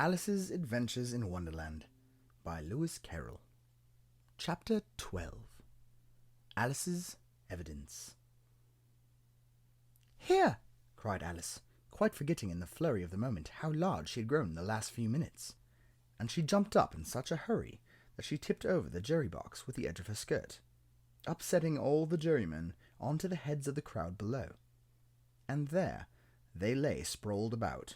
Alice's Adventures in Wonderland by Lewis Carroll. Chapter 12. Alice's Evidence. "Here!" cried Alice, quite forgetting in the flurry of the moment how large she had grown in the last few minutes, and she jumped up in such a hurry that she tipped over the jury box with the edge of her skirt, upsetting all the jurymen onto the heads of the crowd below. And there they lay sprawled about,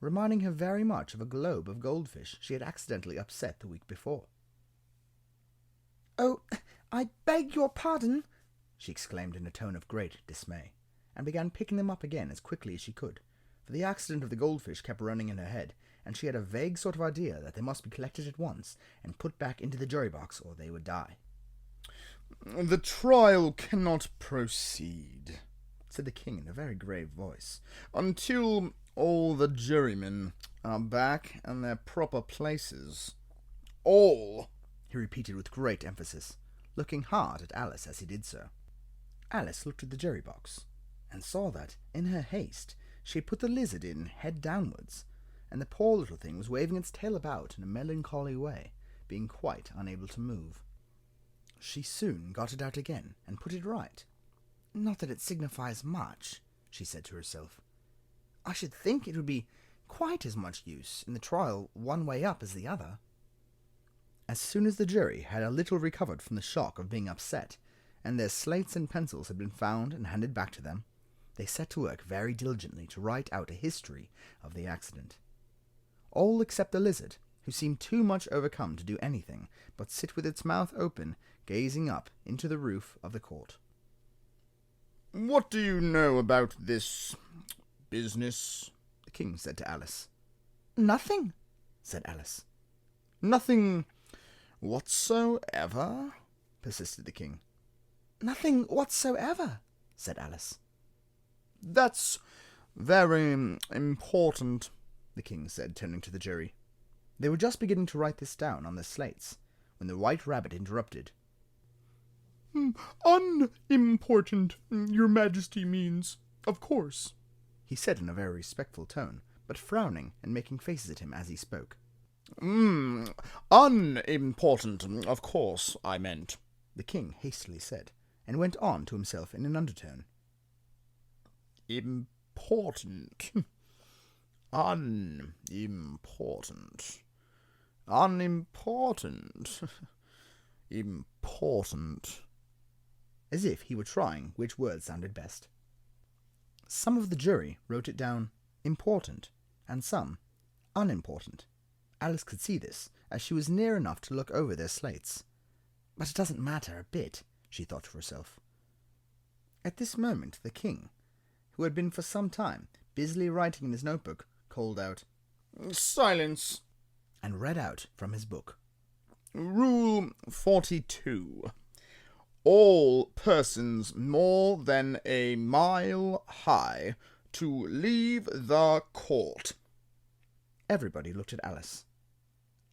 reminding her very much of a globe of goldfish she had accidentally upset the week before. "Oh, I beg your pardon," she exclaimed in a tone of great dismay, and began picking them up again as quickly as she could, for the accident of the goldfish kept running in her head, and she had a vague sort of idea that they must be collected at once and put back into the jury box or they would die. "The trial cannot proceed," said the king in a very grave voice, "until all the jurymen are back in their proper places. All," he repeated with great emphasis, looking hard at Alice as he did so. Alice looked at the jury box, and saw that, in her haste, she had put the lizard in head downwards, and the poor little thing was waving its tail about in a melancholy way, being quite unable to move. She soon got it out again, and put it right. "Not that it signifies much," she said to herself. "I should think it would be quite as much use in the trial one way up as the other." As soon as the jury had a little recovered from the shock of being upset, and their slates and pencils had been found and handed back to them, they set to work very diligently to write out a history of the accident. All except the lizard, who seemed too much overcome to do anything but sit with its mouth open, gazing up into the roof of the court. "What do you know about this business?" the king said to Alice. "Nothing," said Alice. "Nothing whatsoever?" persisted the king. "Nothing whatsoever," said Alice. "That's very important," the king said, turning to the jury. They were just beginning to write this down on their slates, when the White Rabbit interrupted. "Unimportant, your majesty means, of course," he said in a very respectful tone, but frowning and making faces at him as he spoke. "Unimportant, of course, I meant," the king hastily said, and went on to himself in an undertone. "Important. Unimportant. Unimportant. Important." As if he were trying which word sounded best. Some of the jury wrote it down important, and some unimportant. Alice could see this, as she was near enough to look over their slates. But it doesn't matter a bit, she thought to herself. At this moment the king, who had been for some time busily writing in his notebook, called out, "Silence!" and read out from his book. "Rule 42. All persons more than a mile high to leave the court." Everybody looked at Alice.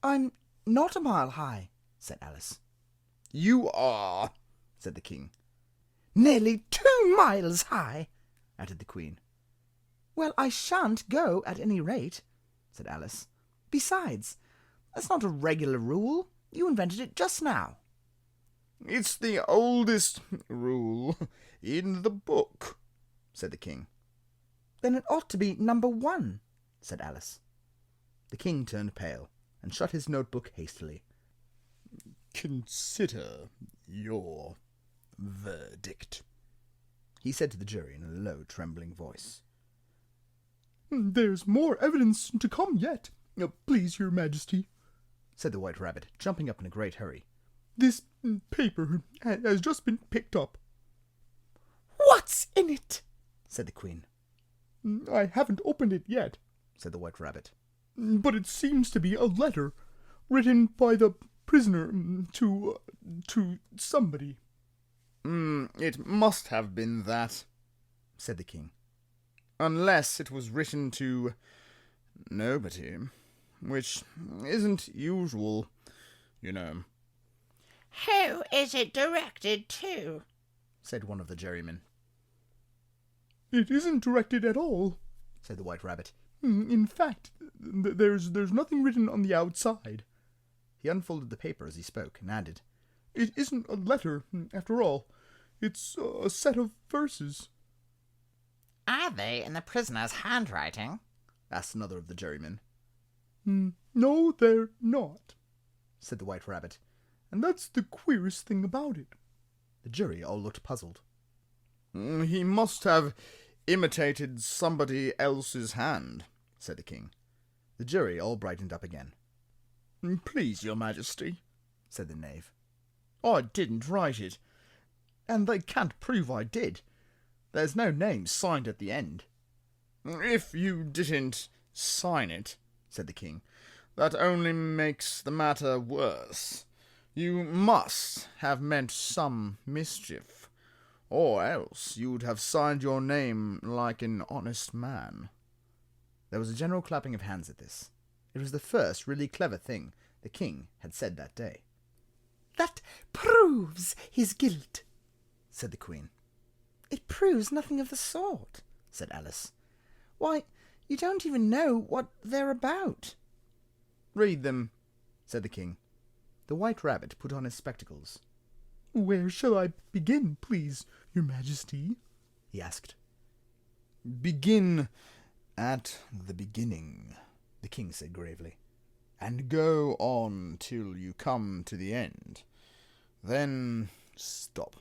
"I'm not a mile high," said Alice. "You are," said the king. "Nearly 2 miles high," added the queen. "Well, I shan't go at any rate," said Alice. "Besides, that's not a regular rule. You invented it just now." "It's the oldest rule in the book," said the king. "Then it ought to be number 1, said Alice. The king turned pale, and shut his notebook hastily. "Consider your verdict," he said to the jury in a low, trembling voice. "There's more evidence to come yet, please your majesty," said the White Rabbit, jumping up in a great hurry. "This paper has just been picked up." "What's in it?" said the queen. "I haven't opened it yet," said the White Rabbit, "but it seems to be a letter written by the prisoner to somebody." "It must have been that," said the king, "unless it was written to nobody, which isn't usual, you know." "Who is it directed to?" said one of the jurymen. "It isn't directed at all," said the White Rabbit, In fact, there's nothing written on the outside. He unfolded the paper as he spoke, and added, It isn't a letter, after all. It's a set of verses. Are they in the prisoner's handwriting? asked another of the jurymen. No, they're not, said the White Rabbit. and that's the queerest thing about it. The jury all looked puzzled. He must have imitated somebody else's hand, said the king. The jury all brightened up again. Please, your majesty, said the knave. I didn't write it, and they can't prove I did. There's no name signed at the end. If you didn't sign it, said the king, that only makes the matter worse. You must have meant some mischief, or else you'd have signed your name like an honest man. There was a general clapping of hands at this. It was the first really clever thing the king had said that day. That proves his guilt, said the queen. It proves nothing of the sort, said Alice. Why, you don't even know what they're about. Read them, said the king. The White Rabbit put on his spectacles. Where shall I begin, please, your majesty? He asked. Begin at the beginning, the king said gravely, and go on till you come to the end. Then stop.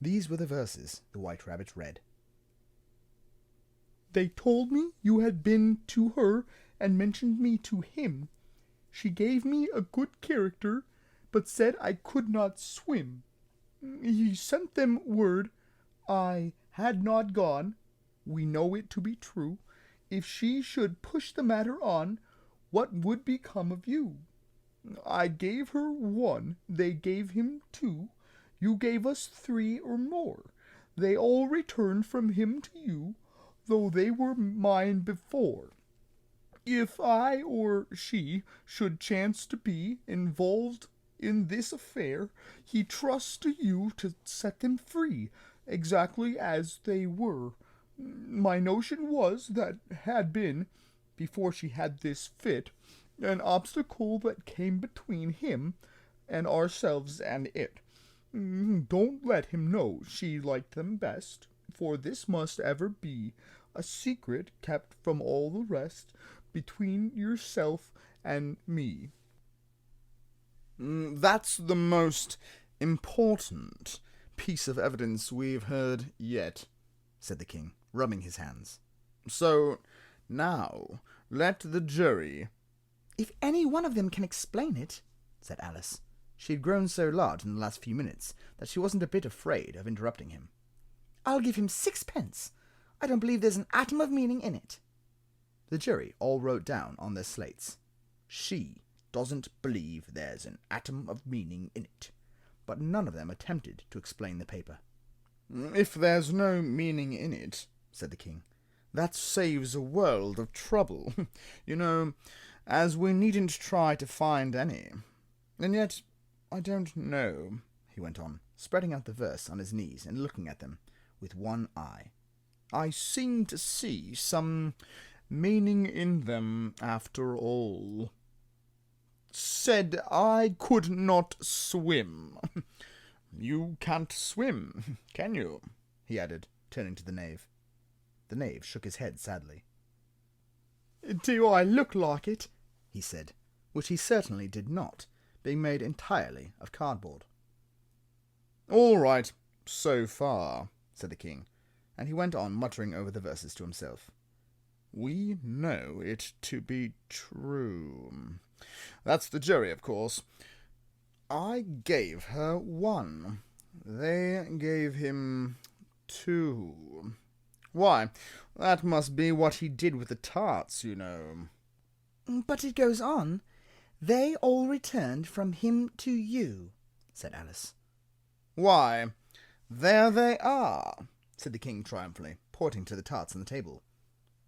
These were the verses the White Rabbit read. They told me you had been to her and mentioned me to him. She gave me a good character, but said I could not swim. He sent them word I had not gone, we know it to be true. If she should push the matter on, what would become of you? I gave her 1, they gave him 2, you gave us 3 or more. They all returned from him to you, though they were mine before. If I or she should chance to be involved in this affair, he trusts to you to set them free, exactly as they were. My notion was that had been, before she had this fit, an obstacle that came between him and ourselves and it. Don't let him know she liked them best, for this must ever be a secret kept from all the rest, between yourself and me. That's the most important piece of evidence we've heard yet, said the king, rubbing his hands. So, now, let the jury... If any one of them can explain it, said Alice. She had grown so large in the last few minutes that she wasn't a bit afraid of interrupting him. I'll give him 6 pence. I don't believe there's an atom of meaning in it. The jury all wrote down on their slates, She doesn't believe there's an atom of meaning in it. But none of them attempted to explain the paper. If there's no meaning in it, said the king, that saves a world of trouble. You know, as we needn't try to find any. And yet, I don't know, he went on, spreading out the verse on his knees and looking at them with one eye. I seem to see some meaning in them after all. Said I could not swim. You can't swim, can you? He added, turning to the knave. The knave shook his head sadly. Do I look like it? He said, which he certainly did not, being made entirely of cardboard. All right, so far, said the king, and he went on muttering over the verses to himself. We know it to be true. That's the jury, of course. I gave her 1. They gave him 2. Why, that must be what he did with the tarts, you know. But it goes on. They all returned from him to you, said Alice. Why, there they are, said the king triumphantly, pointing to the tarts on the table.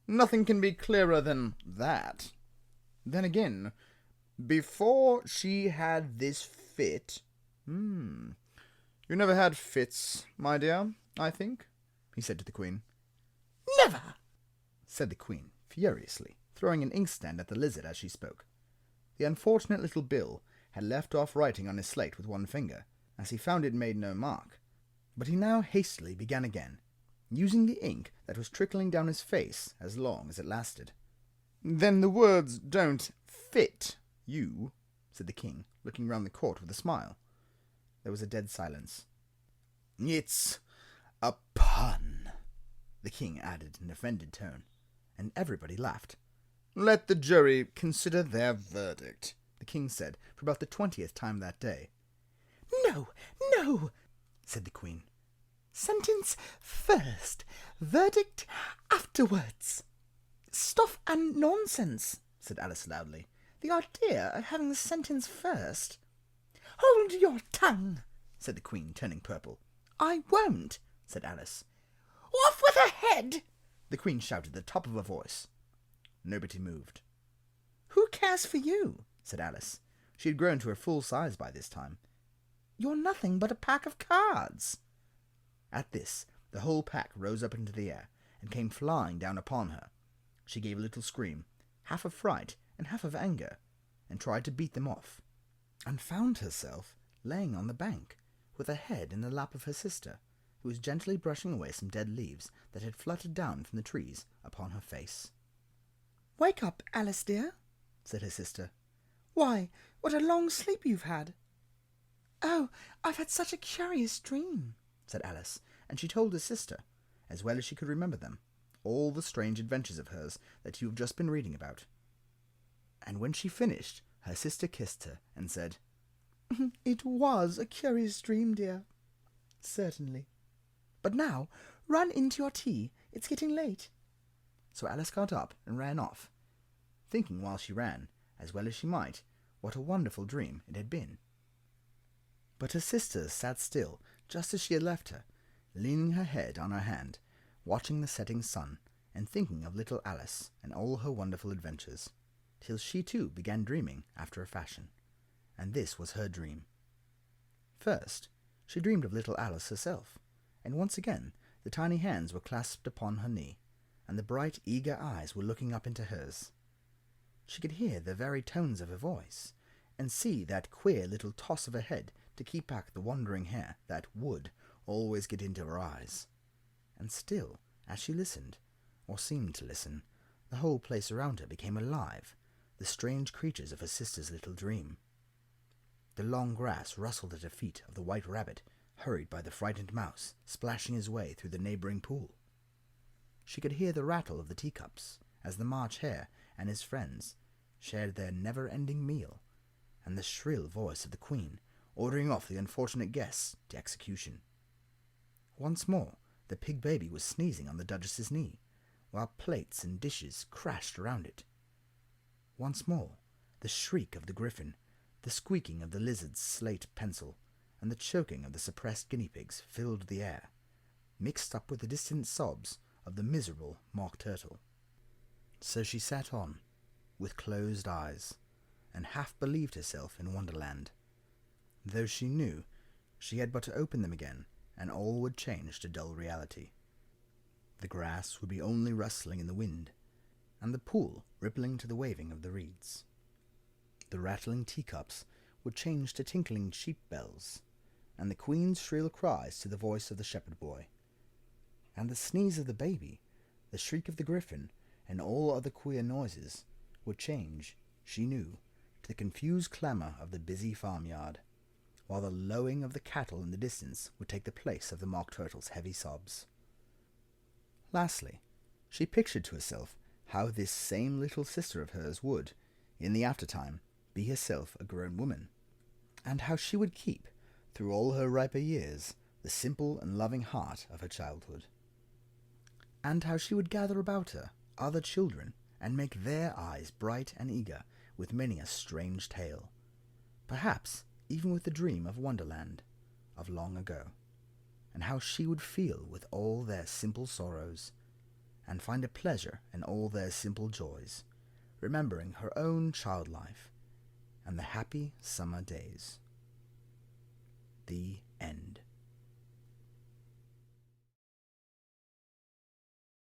Nothing can be clearer than that. Then again, before she had this fit... You never had fits, my dear, I think, he said to the queen. Never, said the Queen, furiously, throwing an inkstand at the lizard as she spoke. The unfortunate little Bill had left off writing on his slate with one finger, as he found it made no mark, but he now hastily began again, using the ink that was trickling down his face as long as it lasted. "Then the words don't fit you," said the King, looking round the court with a smile. There was a dead silence. "It's a pun," the King added in an offended tone, and everybody laughed. "Let the jury consider their verdict," the King said for about the 20th time that day. No, no, said the Queen. Sentence first, verdict afterwards. Stuff and nonsense, said Alice loudly. The idea of having the sentence first. Hold your tongue, said the Queen, turning purple. I won't, said Alice. Off with her head, the Queen shouted at the top of her voice. Nobody moved. Who cares for you? said Alice. She had grown to her full size by this time. You're nothing but a pack of cards. At this, the whole pack rose up into the air and came flying down upon her. She gave a little scream, half of fright and half of anger, and tried to beat them off, and found herself laying on the bank, with her head in the lap of her sister, who was gently brushing away some dead leaves that had fluttered down from the trees upon her face. Wake up, Alice dear, said her sister. Why, what a long sleep you've had. Oh, I've had such a curious dream, said Alice, and she told her sister, as well as she could remember them, all the strange adventures of hers that you have just been reading about. And when she finished, her sister kissed her and said, It was a curious dream, dear. Certainly. But now, run into your tea. It's getting late. So Alice got up and ran off, thinking while she ran, as well as she might, what a wonderful dream it had been. But her sister sat still, just as she had left her, leaning her head on her hand, watching the setting sun, and thinking of little Alice and all her wonderful adventures, till she too began dreaming after a fashion. And this was her dream. First, she dreamed of little Alice herself, and once again the tiny hands were clasped upon her knee, and the bright, eager eyes were looking up into hers. She could hear the very tones of her voice, and see that queer little toss of her head to keep back the wandering hair that would always get into her eyes. And still, as she listened, or seemed to listen, the whole place around her became alive, the strange creatures of her sister's little dream. The long grass rustled at her feet of the white rabbit, hurried by the frightened mouse, splashing his way through the neighbouring pool. She could hear the rattle of the teacups, as the March Hare and his friends shared their never-ending meal, and the shrill voice of the Queen ordering off the unfortunate guests to execution. Once more, the pig baby was sneezing on the Duchess's knee, while plates and dishes crashed around it. Once more, the shriek of the griffin, the squeaking of the lizard's slate pencil, and the choking of the suppressed guinea pigs filled the air, mixed up with the distant sobs of the miserable mock turtle. So she sat on, with closed eyes, and half believed herself in Wonderland, though she knew she had but to open them again, and all would change to dull reality. The grass would be only rustling in the wind, and the pool rippling to the waving of the reeds. The rattling teacups would change to tinkling sheep bells, and the Queen's shrill cries to the voice of the shepherd boy. And the sneeze of the baby, the shriek of the griffin, and all other queer noises would change, she knew, to the confused clamour of the busy farmyard, while the lowing of the cattle in the distance would take the place of the mock turtle's heavy sobs. Lastly, she pictured to herself how this same little sister of hers would, in the aftertime, be herself a grown woman, and how she would keep, through all her riper years, the simple and loving heart of her childhood, and how she would gather about her other children and make their eyes bright and eager with many a strange tale, perhaps even with the dream of Wonderland of long ago, and how she would feel with all their simple sorrows, and find a pleasure in all their simple joys, remembering her own child life and the happy summer days. The